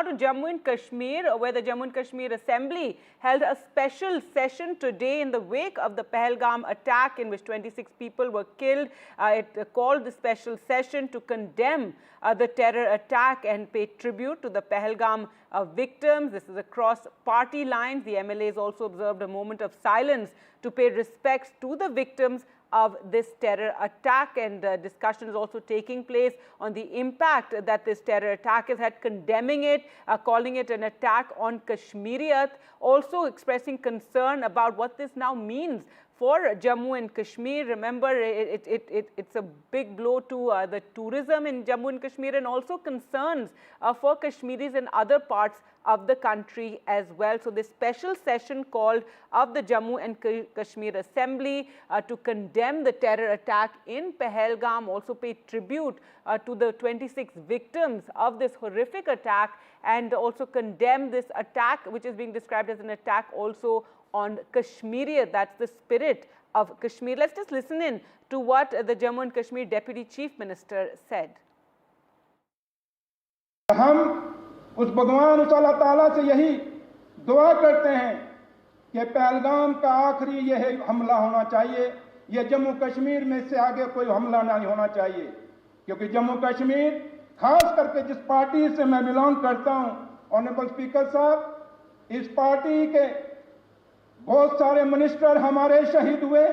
to Jammu and Kashmir, where the Jammu and Kashmir Assembly held a special session today in the wake of the Pahalgam attack, in which 26 people were killed. It called the special session to condemn the terror attack and pay tribute to the Pahalgam victims. This is across party lines. The MLAs also observed a moment of silence to pay respects to the victims of this terror attack, and discussion is also taking place on the impact that this terror attack has had, condemning it, calling it an attack on Kashmiriyat, also expressing concern about what this now means for Jammu and Kashmir. Remember, it's a big blow to the tourism in Jammu and Kashmir, and also concerns for Kashmiris in other parts of the country as well. So this special session called of the Jammu and Kashmir Assembly to condemn the terror attack in Pahalgam, also pay tribute to the 26 victims of this horrific attack, and also condemn this attack, which is being described as an attack also on Kashmiriyat. That's the spirit of Kashmir. Let's just listen in to what the Jammu and Kashmir Deputy Chief Minister said. उस भगवान अल्लाह ताला से यही दुआ करते हैं कि पहलगाम का आखिरी यह हमला होना चाहिए, यह जम्मू कश्मीर में से आगे कोई हमला नहीं होना चाहिए, क्योंकि जम्मू कश्मीर खास करके जिस पार्टी से मैं बिलोंग करता हूं, ऑनरेबल स्पीकर साहब, इस पार्टी के बहुत सारे मिनिस्टर हमारे शहीद हुए,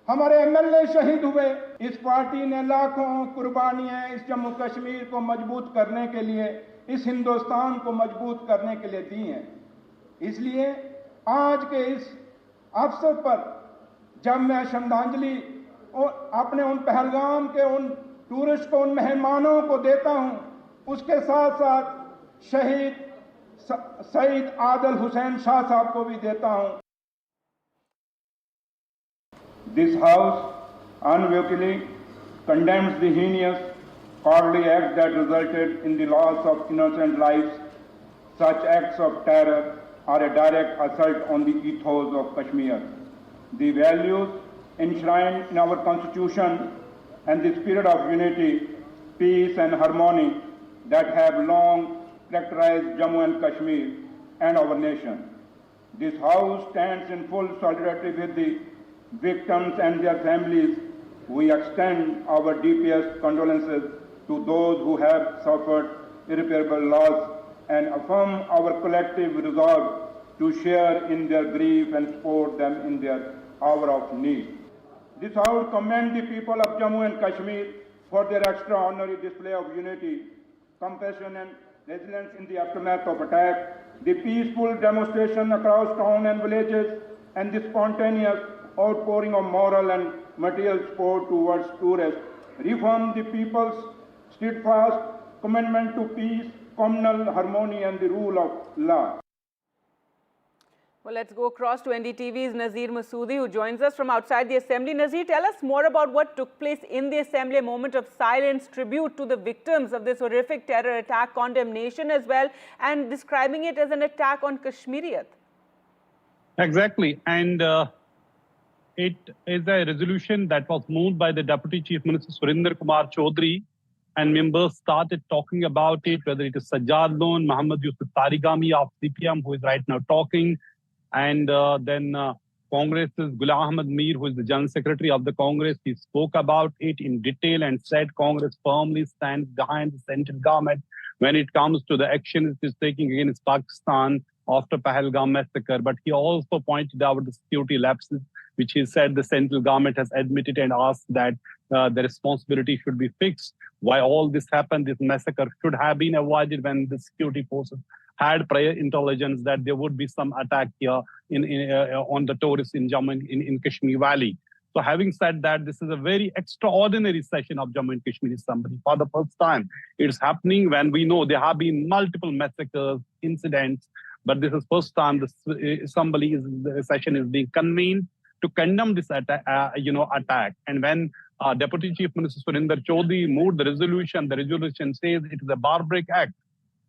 हमारे एमएलए शहीद हुए। इस पार्टी ने लाखों कुर्बानियां इस जम्मू कश्मीर को मजबूत करने के लिए, इस हिंदुस्तान को मजबूत करने के लिए दी हैं। इसलिए आज के इस अवसर पर जब मैं श्रद्धांजलि अपने उन पहलगाम के उन टूरिस्ट को, उन मेहमानों को देता हूं, उसके साथ साथ शहीद सईद आदिल हुसैन शाह साहब को भी देता हूं। This House unequivocally condemns the heinous, cowardly act that resulted in the loss of innocent lives. Such acts of terror are a direct assault on the ethos of Kashmir. The values enshrined in our Constitution and the spirit of unity, peace and harmony that have long characterized Jammu and Kashmir and our nation. This House stands in full solidarity with the victims and their families. We extend our deepest condolences to those who have suffered irreparable loss and affirm our collective resolve to share in their grief and support them in their hour of need. This House commends the people of Jammu and Kashmir for their extraordinary display of unity, compassion and resilience in the aftermath of attack, the peaceful demonstration across town and villages, and the spontaneous outpouring of moral and material support towards tourists reaffirm the people's steadfast commitment to peace, communal harmony and the rule of law. Well, let's go across to NDTV's Nazir Masoodi, who joins us from outside the Assembly. Nazir, tell us more about what took place in the Assembly, a moment of silence, tribute to the victims of this horrific terror attack, condemnation as well, and describing it as an attack on Kashmiriyat. Exactly. And it is a resolution that was moved by the Deputy Chief Minister Surinder Kumar Chaudhary, and members started talking about it, whether it is Sajjad Lone, Muhammad Yusuf Tarigami of CPM, who is right now talking, and then Congress's Ghulam Ahmad Mir, who is the General Secretary of the Congress. He spoke about it in detail and said Congress firmly stands behind the central government when it comes to the action it is taking against Pakistan after Pahalgam massacre. But he also pointed out the security lapses, which he said the central government has admitted and asked that the responsibility should be fixed. Why all this happened, this massacre should have been avoided when the security forces had prior intelligence that there would be some attack here on the tourists in Jammu in Kashmir Valley. So having said that, this is a very extraordinary session of Jammu and Kashmir Assembly. For the first time, it's happening when we know there have been multiple massacres, incidents, but this is first time the session is being convened to condemn this attack. And when Deputy Chief Minister Surinder Chaudhary moved the resolution says it is a barbaric act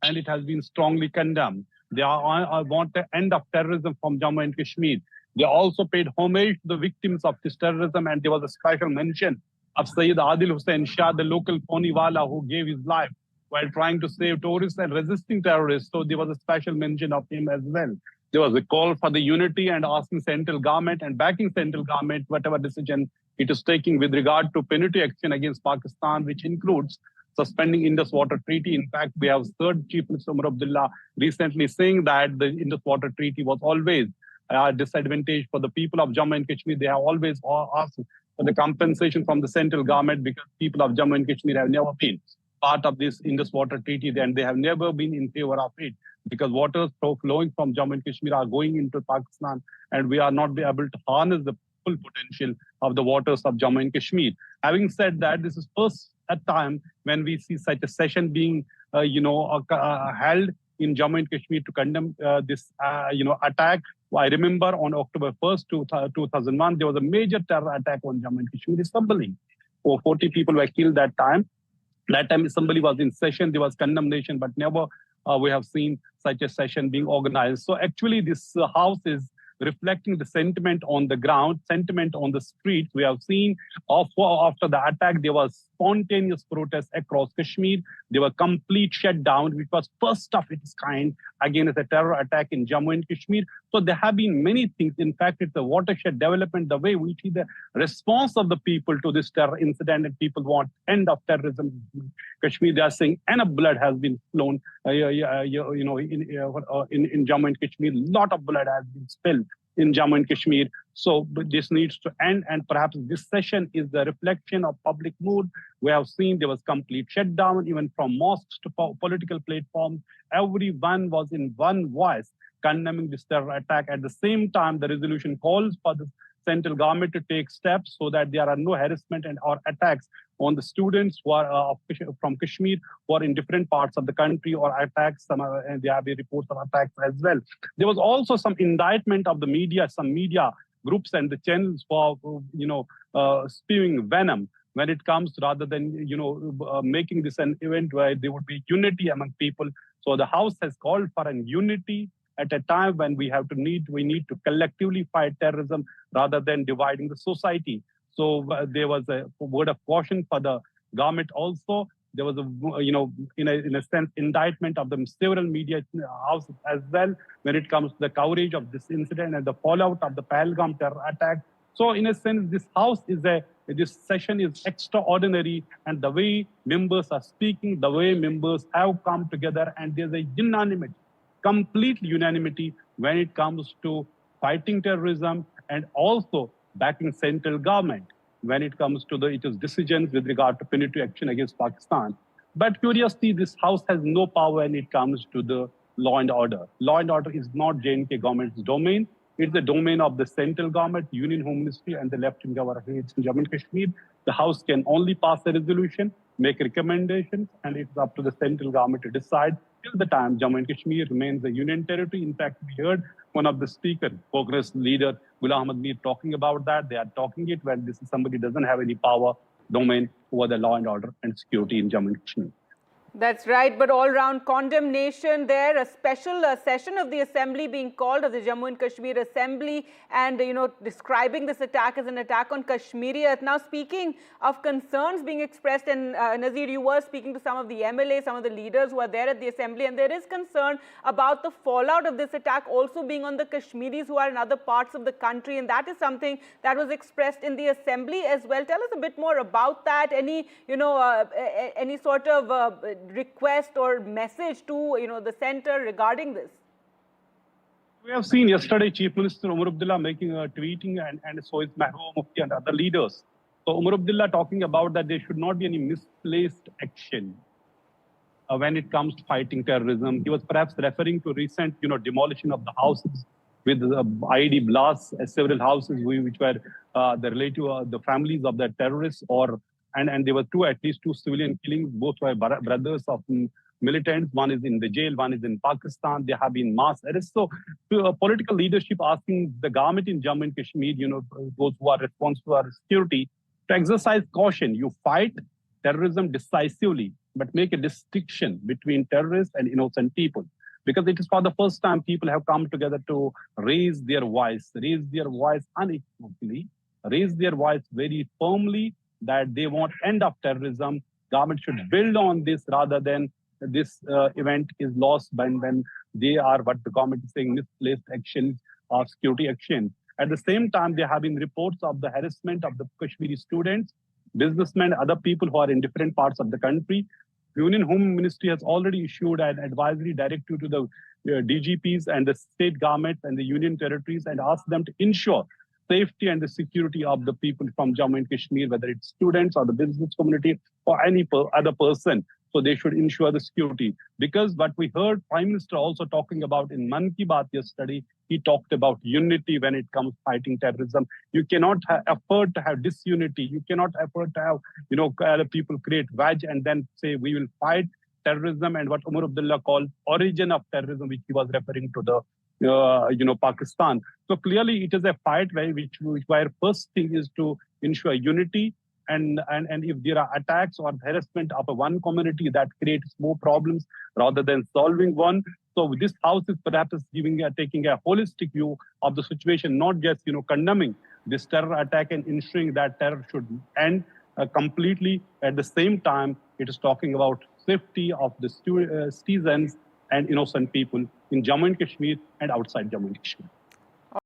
and it has been strongly condemned. They want the end of terrorism from Jammu and Kashmir. They also paid homage to the victims of this terrorism, and there was a special mention of Sayyid Adil Hussain Shah, the local Poniwala who gave his life while trying to save tourists and resisting terrorists. So there was a special mention of him as well. There was a call for the unity and asking central government and backing central government, whatever decision it is taking with regard to punitive action against Pakistan, which includes suspending Indus Water Treaty. In fact, we have third Chief Minister Umar Abdullah recently saying that the Indus Water Treaty was always a disadvantage for the people of Jammu and Kashmir. They have always asked for the compensation from the central government because people of Jammu and Kashmir have never been part of this Indus Water Treaty, and they have never been in favor of it because waters flowing from Jammu and Kashmir are going into Pakistan, and we are not able to harness the full potential of the waters of Jammu and Kashmir. Having said that, this is first a time when we see such a session being, held in Jammu and Kashmir to condemn this, attack. I remember on October 1st, 2001, there was a major terror attack on Jammu and Kashmir Assembly. 40 people were killed that time. That time Assembly was in session, there was condemnation, but never we have seen such a session being organized. So actually this house is reflecting the sentiment on the ground, sentiment on the streets. We have seen after the attack, there was spontaneous protests across Kashmir. There were complete shutdown, which was first of its kind against a terror attack in Jammu and Kashmir. So there have been many things. In fact, it's a watershed development, the way we see the response of the people to this terror incident, and people want end of terrorism in Kashmir. They are saying enough blood has been flown, in Jammu and Kashmir. A lot of blood has been spilled in Jammu and Kashmir. So this needs to end, and perhaps this session is the reflection of public mood. We have seen there was complete shutdown, even from mosques to political platforms. Everyone was in one voice condemning this terror attack. At the same time, the resolution calls for the central government to take steps so that there are no harassment and or attacks on the students who are from Kashmir who are in different parts of the country, or attacks. And there have been reports of attacks as well. There was also some indictment of the media, some media groups and the channels for spewing venom when it comes, rather than making this an event where there would be unity among people. So the House has called for an unity at a time when we need to collectively fight terrorism rather than dividing the society. So there was a word of caution for the government also. There was in a sense, indictment of the several media houses as well when it comes to the coverage of this incident and the fallout of the Pahalgam terror attack. So in a sense, this session is extraordinary, and the way members are speaking, the way members have come together, and there's a unanimity, complete unanimity when it comes to fighting terrorism and also backing central government when it comes to its decisions with regard to punitive action against Pakistan. But curiously, this House has no power when it comes to the law and order. Law and order is not J&K government's domain. It's the domain of the central government, Union Home Ministry, and the Lieutenant Governor in Jammu and Kashmir. The House can only pass a resolution, make recommendations, and it's up to the central government to decide. Till the time Jammu and Kashmir remains a union territory. In fact, we heard one of the speakers, Congress leader Ghulam Ahmad Mir, talking about that. They are talking it when this is somebody doesn't have any power domain over the law and order and security in Jammu and Kashmir. That's right, but all-round condemnation there, a special session of the Assembly being called, of the Jammu and Kashmir Assembly, and, describing this attack as an attack on Kashmiriyat. Now, speaking of concerns being expressed, and Nazir, you were speaking to some of the MLAs, some of the leaders who are there at the Assembly, and there is concern about the fallout of this attack also being on the Kashmiris who are in other parts of the country, and that is something that was expressed in the Assembly as well. Tell us a bit more about that. Any, any sort of request or message to the center regarding this? We have seen yesterday Chief Minister Umar Abdullah making a tweeting, and so is Mahbub Mufti and other leaders. So Umar Abdullah talking about that there should not be any misplaced action when it comes to fighting terrorism. He was perhaps referring to recent demolition of the houses with IED blasts at several houses which were the relative the families of the terrorists, and there were at least two civilian killings. Both were brothers of militants. One is in the jail, one is in Pakistan. There have been mass arrests. So political leadership asking the government in Jammu and Kashmir, those who are responsible for security, to exercise caution. You fight terrorism decisively, but make a distinction between terrorists and innocent people. Because it is for the first time people have come together to raise their voice unequivocally, raise their voice very firmly, that they want end of terrorism. Government should build on this rather than this event is lost when they are what the government is saying misplaced actions or security action. At the same time, there have been reports of the harassment of the Kashmiri students, businessmen, other people who are in different parts of the country. Union Home Ministry has already issued an advisory directive to the DGPs and the state governments and the union territories and asked them to ensure safety and the security of the people from Jammu and Kashmir, whether it's students or the business community or any other person. So they should ensure the security. Because what we heard Prime Minister also talking about in Man Ki Baat yesterday, he talked about unity when it comes fighting terrorism. You cannot afford to have disunity. You cannot afford to have, other people create wedge and then say we will fight terrorism and what Umar Abdullah called origin of terrorism, which he was referring to the Pakistan. So clearly it is a fight where first thing is to ensure unity, and if there are attacks or harassment of one community, that creates more problems rather than solving one. So this house is perhaps taking a holistic view of the situation, not just condemning this terror attack and ensuring that terror should end completely. At the same time, it is talking about safety of the citizens and innocent people in Jammu and Kashmir and outside Jammu and Kashmir.